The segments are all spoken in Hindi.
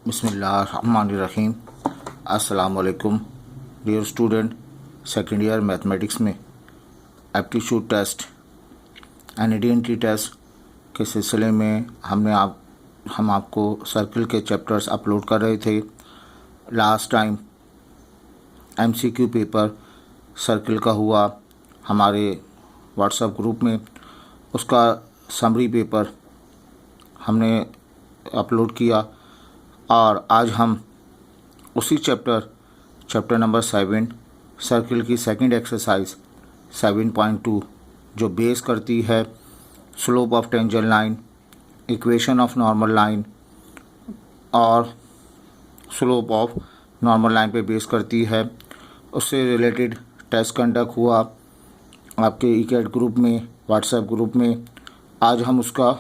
बिस्मिल्लाहिर्रहमानिर्रहीम। अस्सलामुअलैकुम dear student, second year mathematics में aptitude test and identity test के सिलसिले में हम आपको सर्कल के चैप्टर्स अपलोड कर रहे थे। Last time MCQ paper circle का हुआ हमारे व्हाट्सएप ग्रुप में, उसका समरी पेपर हमने अपलोड किया और आज हम उसी चैप्टर नंबर 7 सर्कल की सेकंड एक्सरसाइज 7.2 जो बेस करती है slope of tangent line, equation of normal line और स्लोप ऑफ नॉर्मल लाइन पे बेस करती है, उससे रिलेटेड टेस्ट कंडक्ट हुआ आपके ईकेट ग्रुप में, व्हाट्सएप ग्रुप में। आज हम उसका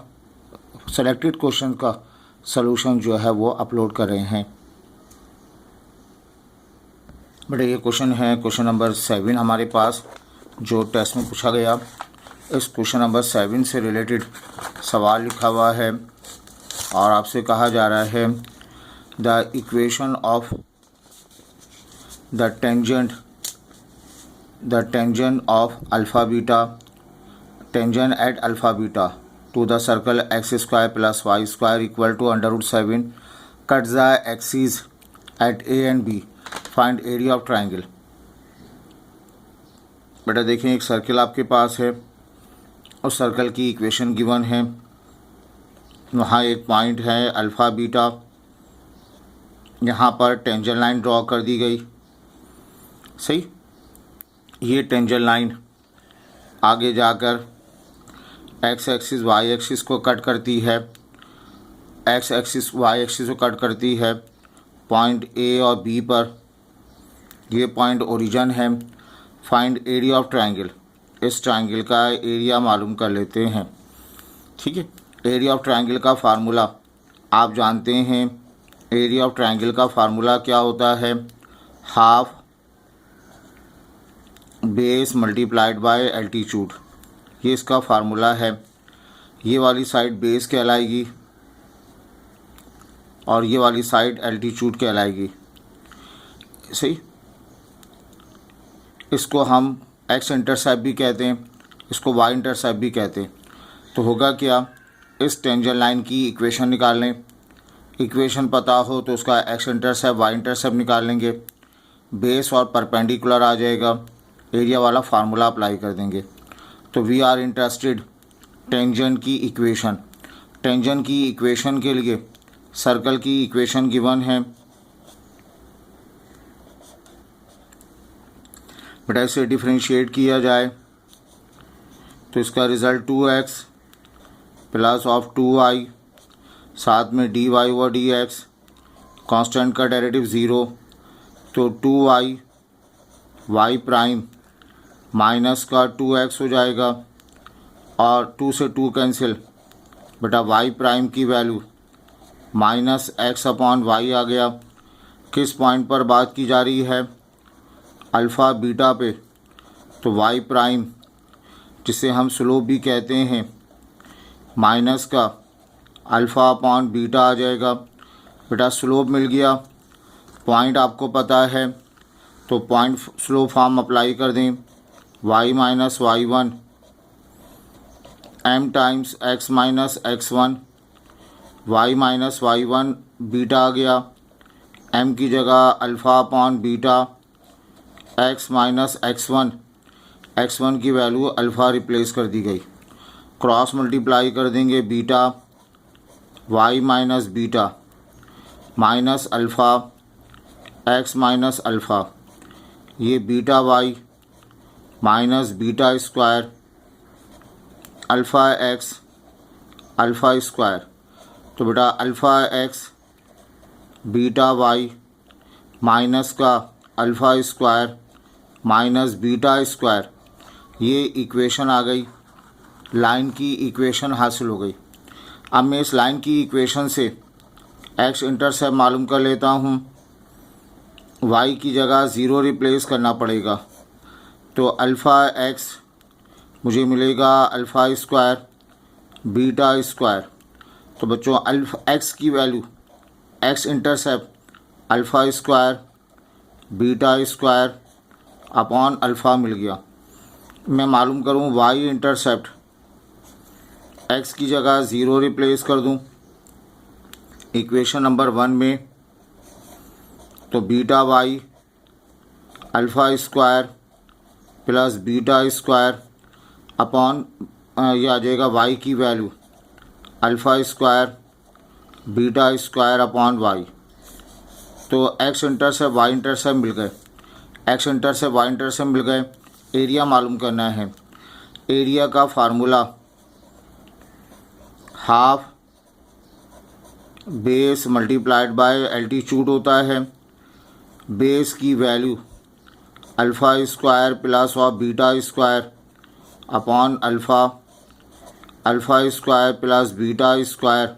सेलेक्टेड क्वेश्चन का सॉल्यूशन जो है वो अपलोड कर रहे हैं। बेटा ये क्वेश्चन है क्वेश्चन नंबर 7 हमारे पास जो टेस्ट में पूछा गया। इस क्वेश्चन नंबर 7 से रिलेटेड सवाल लिखा हुआ है और आपसे कहा जा रहा है the equation of the tangent of alpha beta tangent at alpha beta to the circle x square plus y square equal to √7 cut the axes at a and b, find area of triangle। बेटा देखें एक सर्कल आपके पास है, उस सर्कल की इक्वेशन गिवन है, वहाँ एक पॉइंट है अल्फ़ा बीटा, यहाँ पर टेंजेंट लाइन ड्रॉ कर दी गई। सही, ये टेंजेंट लाइन आगे जाकर एक्स एक्सिस वाई एक्सिस को कट करती है, एक्स एक्सिस वाई एक्सिस को कट करती है पॉइंट ए और बी पर। ये पॉइंट ओरिजिन है। फाइंड एरिया ऑफ ट्रायंगल, इस ट्रायंगल का एरिया मालूम कर लेते हैं। ठीक है, एरिया ऑफ ट्रायंगल का फार्मूला आप जानते हैं। एरिया ऑफ ट्रायंगल का फार्मूला क्या होता है? Half base multiplied by altitude, ये इसका फार्मूला है। ये वाली साइड बेस कहलाएगी और ये वाली साइड एल्टीट्यूड कहलाएगी। सही, इसको हम एक्स इंटरसेप्ट भी कहते हैं, इसको वाई इंटरसेप्ट भी कहते हैं। तो होगा क्या, इस टेंजेंट लाइन की इक्वेशन निकाल लें। इक्वेशन पता हो तो उसका एक्स इंटरसेप्ट वाई इंटरसेप्ट निकाल लेंगे, बेस और परपेंडिकुलर आ जाएगा, एरिया वाला फार्मूला अप्लाई कर देंगे। तो वी आर इंटरेस्टेड टेंजेंट की इक्वेशन। टेंजेंट की इक्वेशन के लिए सर्कल की इक्वेशन गिवन है। बेटा इसे डिफरेंशिएट किया जाए तो इसका result 2x plus of 2y, साथ में dy और dx, कांस्टेंट का डेरिवेटिव 0, तो 2y y प्राइम माइनस का 2x हो जाएगा और 2 से 2 कैंसिल। बेटा y प्राइम की value minus x upon y आ गया। किस पॉइंट पर बात की जा रही है? अल्फ़ा बीटा पे। तो y प्राइम जिसे हम स्लोप भी कहते हैं, माइनस का अल्फ़ा अपॉन बीटा आ जाएगा। बेटा स्लोप मिल गया, पॉइंट आपको पता है तो पॉइंट स्लोप फॉर्म अप्लाई कर दें। y minus y1 m times x minus x1, y minus y1 beta आ गया, m की जगह alpha upon beta, x minus x1 की वैल्यू अल्फ़ा रिप्लेस कर दी गई। क्रॉस मल्टीप्लाई कर देंगे beta y minus beta minus alpha x minus alpha, ये beta y minus beta square alpha x alpha square. तो बेटा alpha x beta y minus का alpha square minus beta square, ये इक्वेशन आ गई। लाइन की इक्वेशन हासिल हो गई। अब मैं इस लाइन की इक्वेशन से एक्स इंटरसेप्ट मालूम कर लेता हूँ। वाई की जगह 0 रिप्लेस करना पड़ेगा, तो अल्फ़ा एक्स मुझे मिलेगा अल्फ़ा स्क्वायर बीटा स्क्वायर। तो बच्चों एक्स की value x intercept alpha square beta square upon alpha मिल गया। मैं मालूम करूँ वाई इंटरसेप्ट, एक्स की जगह 0 रिप्लेस कर दूँ इक्वेशन नंबर 1 में, तो beta y alpha square plus beta square upon ये आ जाएगा वाई की value alpha square beta square upon y. तो एक्स इंटरसेप्ट वाई इंटरसेप्ट मिल गए, एक्स इंटरसेप्ट वाई इंटरसेप्ट मिल गए। एरिया मालूम करना है। एरिया का formula half base multiplied by altitude होता है। बेस की value alpha square plus of beta square upon alpha, alpha square plus beta square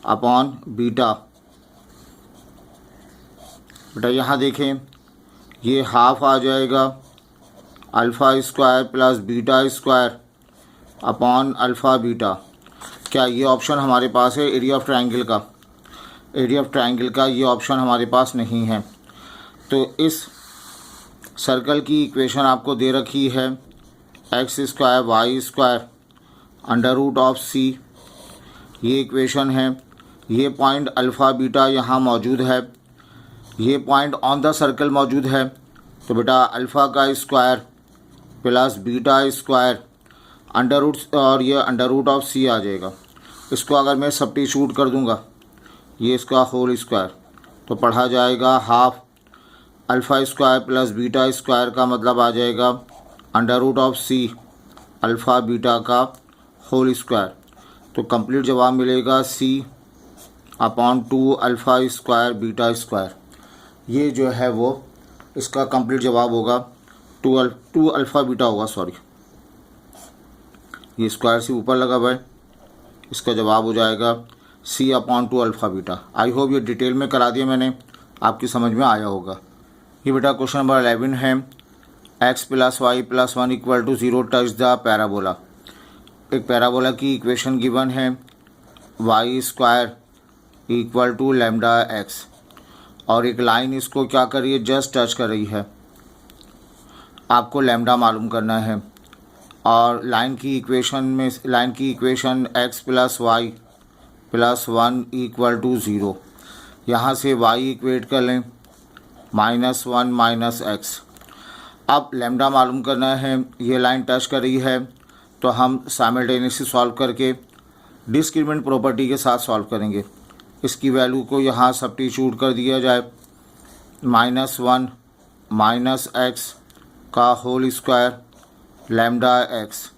upon beta. बेटा यहाँ देखें, ये हाफ आ जाएगा alpha square plus beta square upon alpha beta. क्या ये ऑप्शन हमारे पास है? एरिया ऑफ ट्रायंगल का, एरिया ऑफ ट्रायंगल का ये ऑप्शन हमारे पास नहीं है। तो इस सर्कल की इक्वेशन आपको दे रखी है x square y square under root of c, ये इक्वेशन है। ये पॉइंट अल्फ़ा बीटा यहाँ मौजूद है, ये पॉइंट ऑन द सर्कल मौजूद है। तो बेटा अल्फ़ा का square plus beta square under root, और ये अंडर रूट ऑफ सी आ जाएगा। इसको अगर मैं सब्स्टिट्यूट कर दूंगा, ये इसका होल स्क्वायर, तो पढ़ा जाएगा half alpha square plus beta square का मतलब आ जाएगा under root of c alpha beta का होल स्क्वायर। तो कंप्लीट जवाब मिलेगा c upon 2 alpha square beta square. ये जो है वो इसका कंप्लीट जवाब होगा। 2 अल्फ़ा बीटा होगा, सॉरी, ये स्क्वायर से ऊपर लगा हुआ है, इसका जवाब हो जाएगा c upon 2 alpha beta. I hope ये डिटेल में करा दिया मैंने, आपकी समझ में आया होगा। ये बेटा क्वेश्चन नंबर 11 है, x plus y plus 1 equal to 0 touch the parabola. एक पैराबोला की इक्वेशन गिवन है y square equal to lambda x, और एक लाइन इसको क्या कर रही है, जस्ट टच कर रही है। आपको लैम्डा मालूम करना है, और लाइन की equation x plus y plus 1 equal to 0। यहाँ से y इक्वेट कर लें -1 माइनस एक्स। अब लैम्डा मालूम करना है, ये लाइन टच कर रही है, तो हम साइमल्टेनियसली सॉल्व करके डिस्क्रिमिनेंट प्रॉपर्टी के साथ सॉल्व करेंगे। इसकी वैल्यू को यहाँ सब्स्टिट्यूट कर दिया जाए, -1 माइनस एक्स का whole square lambda x,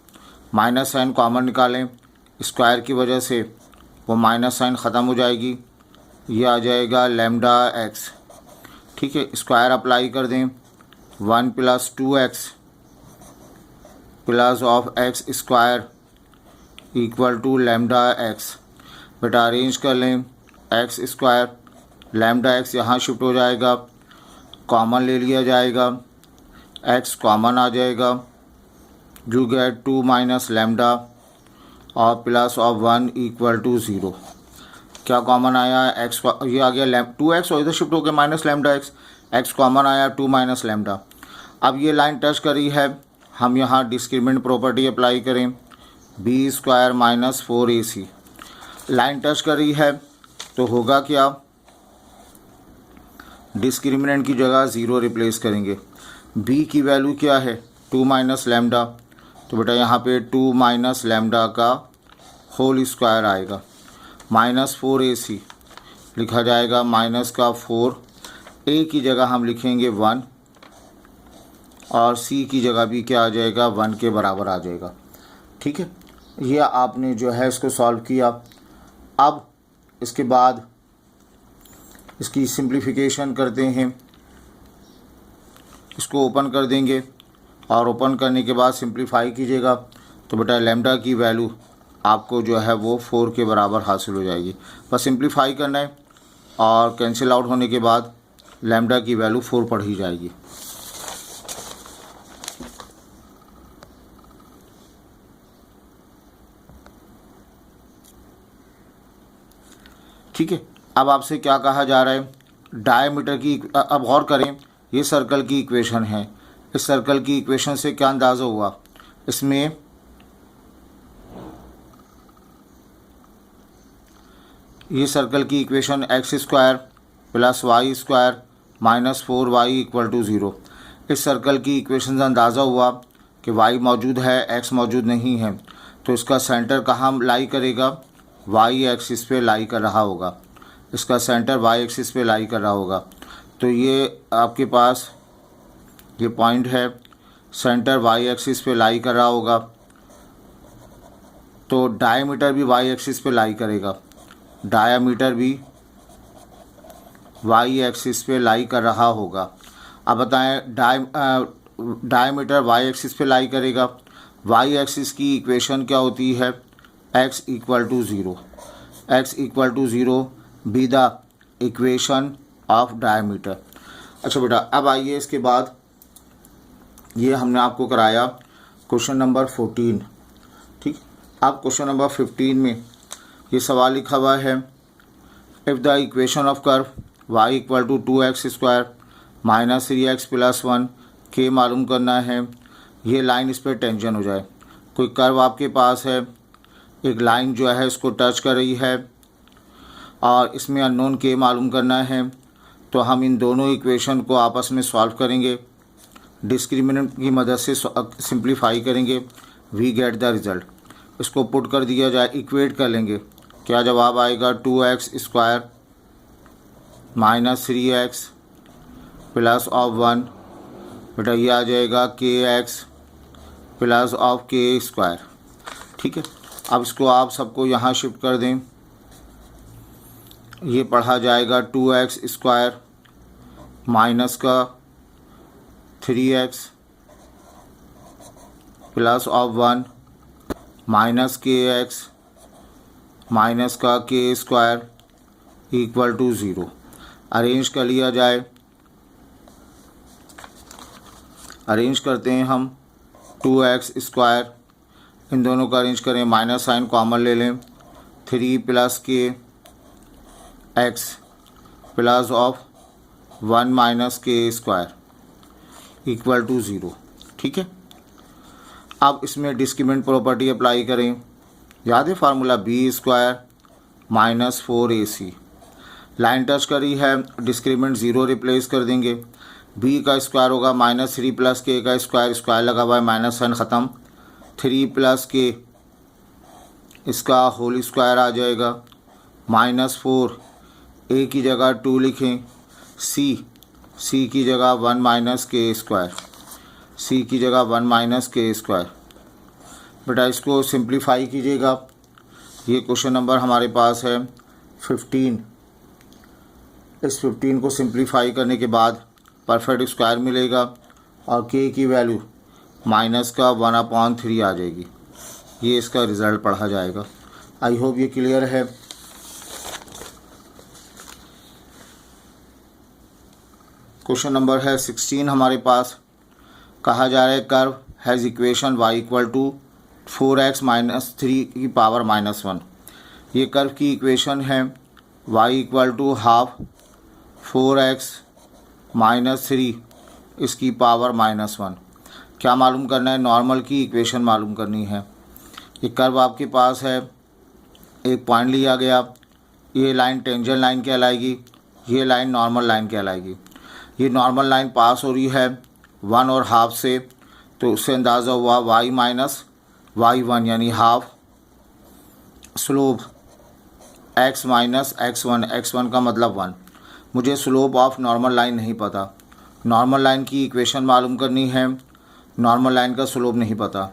minus sign common निकालें, स्क्वायर की वजह से वो माइनस साइन ख़त्म हो जाएगी, ये आ जाएगा लैम्डा एक्स। ठीक है, स्क्वायर अप्लाई कर दें, 1 plus 2x plus of x square equal to lambda x. बेटा अरेंज कर लें, एक्स स्क्वायर लैम्डा एक्स यहाँ शिफ्ट हो जाएगा, कॉमन ले लिया जाएगा, एक्स कॉमन आ जाएगा, यू गेट 2 माइनस लैम्डा और प्लस ऑफ 1 इक्वल टू 0। क्या कॉमन आया, एक्स, ये आ गया 2x और इधर शिफ्ट हो गया minus lambda x, x common आया 2 माइनस लैम्डा। अब ये लाइन टच करी है, हम यहाँ डिस्क्रिमिनेंट प्रॉपर्टी अप्लाई करें, b square minus 4ac। Line touch कर रही है तो होगा क्या, डिस्क्रिमिनेंट की जगह 0 रिप्लेस करेंगे। b की वैल्यू क्या है, 2 माइनस लैम्डा, तो बेटा यहाँ पे 2 माइनस लैम्डा का होल स्क्वायर आएगा, -4ac लिखा जाएगा, माइनस का 4, a की जगह हम लिखेंगे 1 और c की जगह भी क्या आ जाएगा, 1 के बराबर आ जाएगा। ठीक है, ये आपने जो है इसको सॉल्व किया। अब इसके बाद इसकी सिंप्लीफिकेशन करते हैं, इसको ओपन कर देंगे और ओपन करने के बाद सिंप्लीफाई कीजिएगा, तो बेटा लैम्डा की वैल्यू आपको जो है वो 4 के बराबर हासिल हो जाएगी। बस सिंप्लीफाई करना है और कैंसिल आउट होने के बाद लैम्डा की वैल्यू 4 पढ़ी जाएगी। ठीक है, अब आपसे क्या कहा जा रहा है, डायमीटर की, अब गौर करें, ये सर्कल की इक्वेशन है। इस सर्कल की इक्वेशन से क्या अंदाज़ा हुआ, इसमें ये सर्कल की equation x square plus y square minus 4y equal to 0। इस सर्कल की इक्वेशन से अंदाज़ा हुआ कि y मौजूद है, x मौजूद नहीं है, तो इसका सेंटर कहाँ लाई करेगा, y एक्सिस पे लाई कर रहा होगा। इसका सेंटर y एक्सिस पे लाई कर रहा होगा। तो ये आपके पास ये पॉइंट है, सेंटर y एक्सिस पे लाई कर रहा होगा, तो डायमीटर भी y एक्सिस पे लाई करेगा, डायमीटर भी y एक्सिस पे लाई कर रहा होगा। अब बताएं, डायमीटर y एक्सिस पे लाई करेगा, y एक्सिस की इक्वेशन क्या होती है, x equal to 0, x equal to 0 be the equation of diameter. अच्छा बेटा, अब आइए इसके बाद ये हमने आपको कराया क्वेश्चन नंबर 14, ठीक। अब क्वेश्चन नंबर 15 में ये सवाल लिखा हुआ है, if the equation of curve y equal to 2x square minus 3x plus 1 के मालूम करना है। ये लाइन इस पर टेंशन हो जाए, कोई कर्व आपके पास है, एक लाइन जो है इसको टच कर रही है और इसमें अननोन के मालूम करना है, तो हम इन दोनों इक्वेशन को आपस में सॉल्व करेंगे, डिस्क्रिमिनेंट की मदद से सिंप्लीफाई करेंगे, वी गेट द रिज़ल्ट। इसको पुट कर दिया जाए, इक्वेट कर लेंगे, क्या जवाब आएगा, 2x square minus 3x plus of 1, बेटा ये आ जाएगा kx plus of k square, ठीक है। अब इसको आप सबको यहाँ शिफ्ट कर दें, ये पढ़ा जाएगा 2x स्क्वायर माइनस का 3x plus of 1 minus kx minus का k square equal to 0। Arrange कर लिया जाए, अरेंज करते हैं हम, 2x स्क्वायर, इन दोनों का अरेंज करें, माइनस साइन कॉमन ले लें, 3 प्लस के एक्स प्लस ऑफ 1 माइनस के स्क्वायर इक्वल टू 0, ठीक है। अब इसमें डिस्क्रिमिनेंट प्रॉपर्टी अप्लाई करें, याद है formula, b square minus 4ac, line touch करी है, डिस्क्रिमिनेंट 0 रिप्लेस कर देंगे, b का स्क्वायर होगा माइनस 3 प्लस के का स्क्वायर, स्क्वायर लगा हुआ है, माइनस साइन ख़त्म, 3 प्लस के इसका होल स्क्वायर आ जाएगा, माइनस 4, a की जगह 2 लिखें, c की जगह 1 माइनस के स्क्वायर, c की जगह 1 माइनस के स्क्वायर। बेटा इसको सिंप्लीफाई कीजिएगा, ये क्वेश्चन नंबर हमारे पास है 15। इस 15 को सिंप्लीफाई करने के बाद परफेक्ट स्क्वायर मिलेगा और k की वैल्यू माइनस का 1/3 आ जाएगी। ये इसका रिज़ल्ट पढ़ा जाएगा। आई होप ये क्लियर है। क्वेश्चन नंबर है 16 हमारे पास, कहा जा रहा है curve has equation y equal to 4x minus 3 की पावर माइनस 1। ये कर्व की इक्वेशन है y equal to half 4x minus 3 इसकी पावर माइनस 1। क्या मालूम करना है, नॉर्मल की इक्वेशन मालूम करनी है। ये कर्व आपके पास है, एक पॉइंट लिया गया, ये लाइन टेंजेंट लाइन कहलाएगी, ये लाइन नॉर्मल लाइन कहलाएगी। ये नॉर्मल लाइन पास हो रही है 1 और हाफ से, तो उससे अंदाज़ा हुआ y माइनस y1 यानी half, slope x minus x1 का मतलब 1। मुझे स्लोप ऑफ नॉर्मल लाइन नहीं पता, नॉर्मल लाइन की इक्वेशन मालूम करनी है, नॉर्मल लाइन का स्लोप नहीं पता।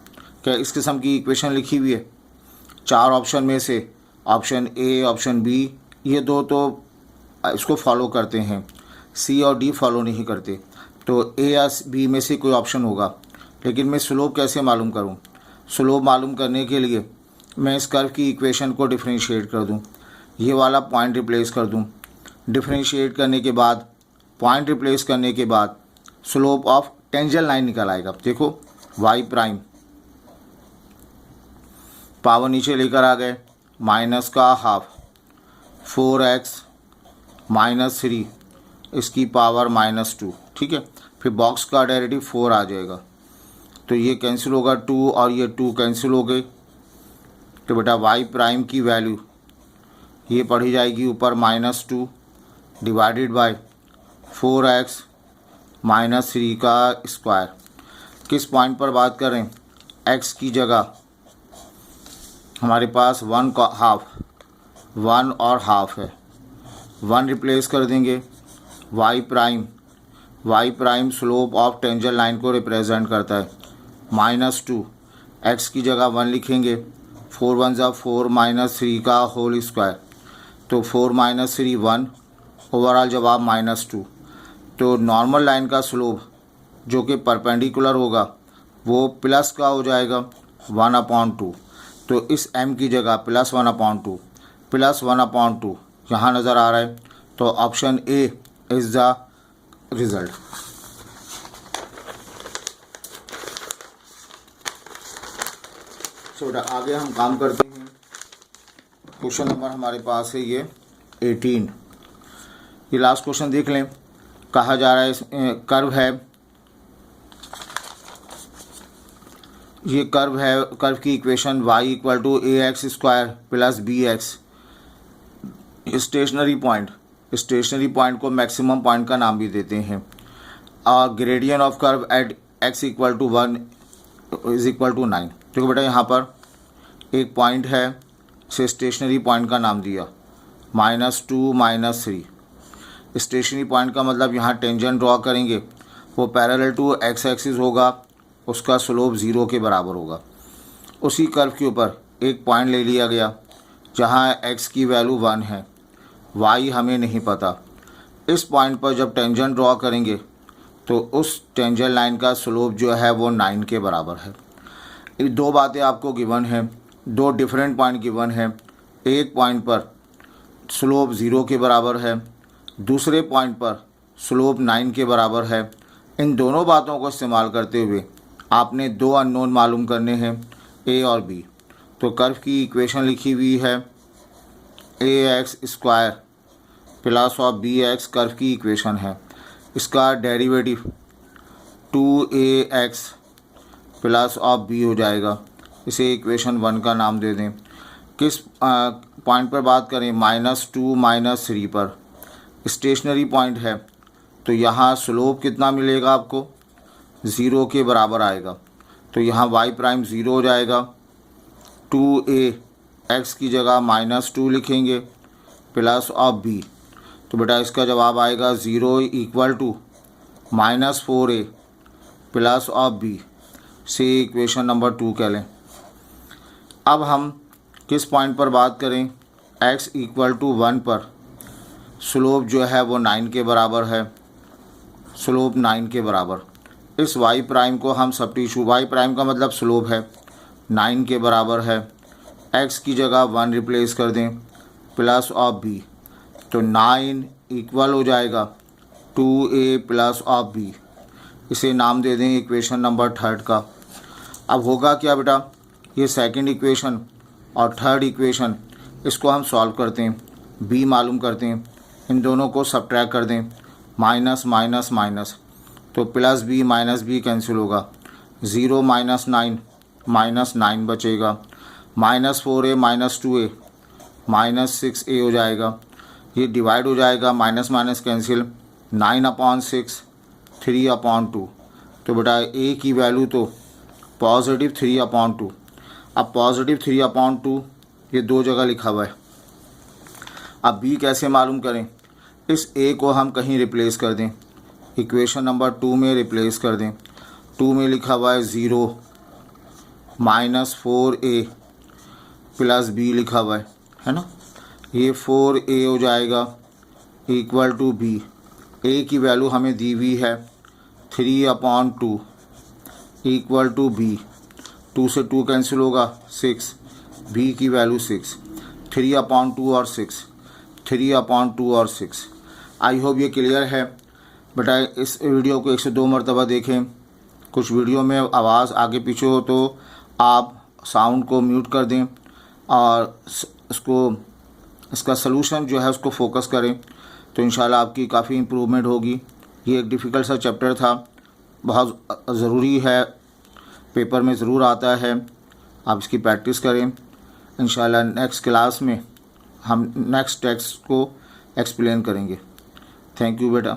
क्या इस किस्म की इक्वेशन लिखी हुई है 4 ऑप्शन में से, ऑप्शन ए ऑप्शन बी, ये दो तो इसको फॉलो करते हैं, सी और डी फॉलो नहीं करते, तो ए या बी में से कोई ऑप्शन होगा। लेकिन मैं स्लोप कैसे मालूम करूं? स्लोप मालूम करने के लिए मैं इस कर्व की इक्वेशन को डिफरेंशिएट कर दूं, ये वाला पॉइंट रिप्लेस कर दूं, डिफरेंशिएट करने के बाद, पॉइंट रिप्लेस करने के बाद स्लोप ऑफ टेंजेंट लाइन निकल आएगा। देखो y प्राइम, पावर नीचे लेकर आ गए, माइनस का हाफ 4x -3 इसकी पावर -2, ठीक है। फिर बॉक्स का डेरिवेटिव 4 आ जाएगा, तो ये कैंसिल होगा 2 और ये 2 कैंसिल हो गए। तो बेटा y प्राइम की वैल्यू ये पढ़ी जाएगी ऊपर -2 डिवाइडेड बाय 4x -3 का स्क्वायर। किस पॉइंट पर बात करें, x की जगह हमारे पास 1 का हाफ 1 और हाफ है, 1 रिप्लेस कर देंगे। y prime slope of tangent line को रिप्रेजेंट करता है, -2 x की जगह 1 लिखेंगे, 4 1 ज़ा 4 -3 का होल स्क्वायर, तो 4 -3 1, ओवरऑल जवाब -2। तो नॉर्मल लाइन का स्लोप जो कि परपेंडिकुलर होगा वो प्लस का हो जाएगा 1/2। तो इस m की जगह +1/2 +1/2 यहाँ नज़र आ रहा है, तो option A is the result. बेटा आगे हम काम करते हैं। क्वेश्चन नंबर हमारे पास है ये 18। ये लास्ट क्वेश्चन देख लें। कहा जा रहा है कर्व है, ये कर्व है, कर्व की equation y = ax² + bx। Stationary point को मैक्सिमम पॉइंट का नाम भी देते हैं। Gradient of curve at x = 1 = 9। देखो बेटा यहाँ पर एक पॉइंट है, से स्टेशनरी पॉइंट का नाम दिया -2 -3। स्टेशनरी पॉइंट का मतलब यहाँ टेंजेंट ड्रॉ करेंगे, वो पैरेलल टू x एक्सिस होगा, उसका स्लोप 0 के बराबर होगा। उसी कर्व के ऊपर एक पॉइंट ले लिया गया जहाँ x की वैल्यू 1 है, y हमें नहीं पता। इस पॉइंट पर जब टेंजेंट ड्रॉ करेंगे तो उस टेंजेंट लाइन का स्लोप जो है वो 9 के बराबर है। ये दो बातें आपको गिवन है, दो डिफरेंट पॉइंट गिवन है। एक पॉइंट पर स्लोप 0 के बराबर है, दूसरे पॉइंट पर स्लोप 9 के बराबर है। इन दोनों बातों को इस्तेमाल करते हुए आपने दो अननोन मालूम करने हैं, a और b। तो कर्व की इक्वेशन लिखी हुई है ax² + bx, कर्व की इक्वेशन है। इसका डेरिवेटिव 2ax + b हो जाएगा। इसे इक्वेशन 1 का नाम दे दें। किस पॉइंट पर बात करें, -2 -3 पर स्टेशनरी पॉइंट है, तो यहाँ स्लोप कितना मिलेगा आपको, 0 के बराबर आएगा। तो यहाँ y प्राइम 0 हो जाएगा। 2a x की जगह -2 लिखेंगे + b, तो बेटा इसका जवाब आएगा 0 = -4a + b। से इक्वेशन नंबर 2 कह लें। अब हम किस पॉइंट पर बात करें, x = 1 पर स्लोप जो है वो 9 के बराबर है, स्लोप 9 के बराबर। इस y प्राइम को हम सब्स्टिट्यूट, y प्राइम का मतलब स्लोप है, 9 के बराबर है। x की जगह 1 रिप्लेस कर दें +b, तो 9 इक्वल हो जाएगा 2a + b। इसे नाम दे दें इक्वेशन नंबर 3 का। अब होगा क्या बेटा, ये सेकंड इक्वेशन और थर्ड इक्वेशन इसको हम सॉल्व करते हैं, b मालूम करते हैं, इन दोनों को सब्ट्रैक्ट कर दें, माइनस माइनस माइनस, तो +b कैंसिल होगा, 0 -9 -9 बचेगा, -4a -2a -6a हो जाएगा। ये डिवाइड हो जाएगा, माइनस माइनस कैंसिल, 9/6 3/2। तो बेटा a की वैल्यू तो +3/2। अब +3/2 ये दो जगह लिखा हुआ है। अब b कैसे मालूम करें, इस a को हम कहीं रिप्लेस कर दें, इक्वेशन नंबर 2 में रिप्लेस कर दें। 2 में लिखा हुआ है 0 -4a + b लिखा हुआ है ना, ये 4a हो जाएगा = b। a की वैल्यू हमें दी हुई है 3/2 = b। 2 से 2 कैंसिल होगा, 6, b की वैल्यू 6, 3/2 और 6, 3/2 और 6। आई होप ये क्लियर है बेटा। इस वीडियो को 1 से 2 मरतबा देखें। कुछ वीडियो में आवाज़ आगे पीछे हो तो आप साउंड को म्यूट कर दें और इसका सलूशन जो है उसको फोकस करें। तो इंशाल्लाह आपकी काफ़ी इम्प्रूवमेंट होगी। ये एक डिफ़िकल्ट सा चैप्टर था, बहुत ज़रूरी है, पेपर में ज़रूर आता है। आप इसकी प्रैक्टिस करें। इंशाल्लाह नेक्स्ट क्लास में हम नेक्स्ट टेक्स्ट को एक्सप्लेन करेंगे। थैंक यू बेटा।